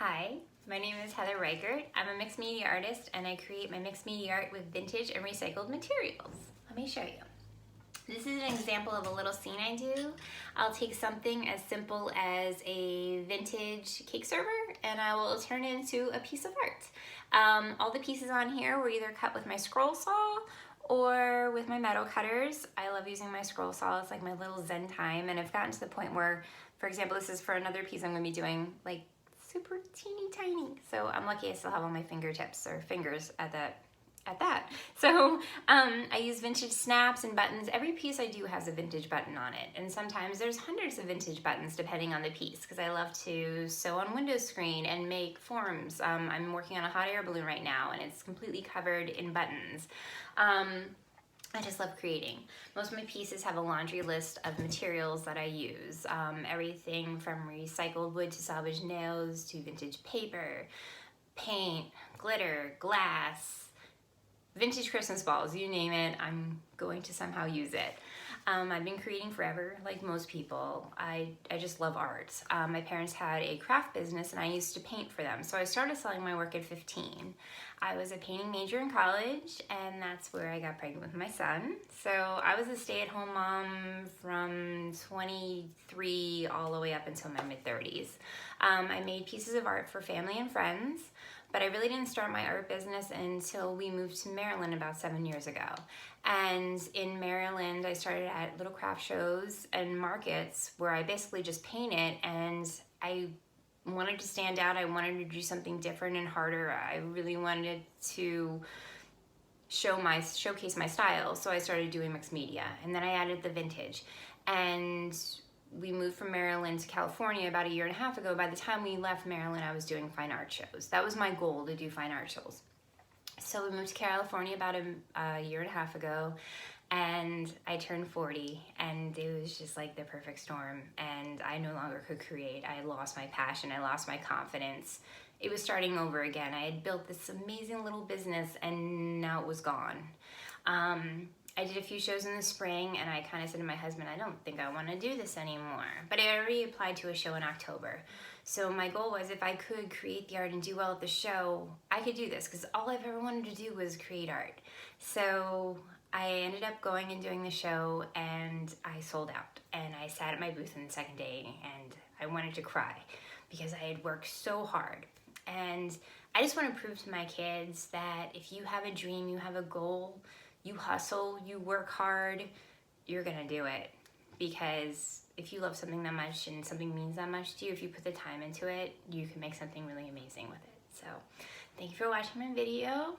Hi, my name is Heather Reichert. I'm a mixed media artist and I create my mixed media art with vintage and recycled materials. Let me show you. This is an example of a little scene I do. I'll take something as simple as a vintage cake server and I will turn it into a piece of art. All the pieces on here were either cut with my scroll saw or with my metal cutters. I love using my scroll saw. It's like my little zen time, and I've gotten to the point where, for example, this is for another piece I'm gonna be doing, like super teeny tiny. So I'm lucky I still have all my fingertips or fingers at that. So I use vintage snaps and buttons. Every piece I do has a vintage button on it, and sometimes there's hundreds of vintage buttons depending on the piece, because I love to sew on window screen and make forms. I'm working on a hot air balloon right now and it's completely covered in buttons. I just love creating. Most of my pieces have a laundry list of materials that I use. Everything from recycled wood to salvaged nails to vintage paper, paint, glitter, glass, vintage Christmas balls, you name it, I'm going to somehow use it. I've been creating forever, like most people. I just love art. My parents had a craft business and I used to paint for them. So I started selling my work at 15. I was a painting major in college and that's where I got pregnant with my son. So I was a stay-at-home mom from 23 all the way up until my mid-30s. I made pieces of art for family and friends, but I really didn't start my art business until we moved to Maryland about 7 years ago. And in Maryland, I started at little craft shows and markets where I basically just painted, and I wanted to stand out. I wanted to do something different and harder. I really wanted to showcase my style, so I started doing mixed media, and then I added the vintage. And we moved from Maryland to California about 1.5 years ago. By the time we left Maryland, I was doing fine art shows. That was my goal, to do fine art shows. So we moved to California about 1.5 years ago, and I turned 40, and it was just like the perfect storm, and I no longer could create. I lost my passion, I lost my confidence. It was starting over again. I had built this amazing little business and now it was gone. I did a few shows in the spring and I kind of said to my husband, I don't think I want to do this anymore. But I already applied to a show in October. So my goal was, if I could create the art and do well at the show, I could do this, because all I've ever wanted to do was create art. So I ended up going and doing the show and I sold out. And I sat at my booth on the second day and I wanted to cry because I had worked so hard. And I just want to prove to my kids that if you have a dream, you have a goal, you hustle, you work hard, you're gonna do it. Because if you love something that much and something means that much to you, if you put the time into it, you can make something really amazing with it. So thank you for watching my video.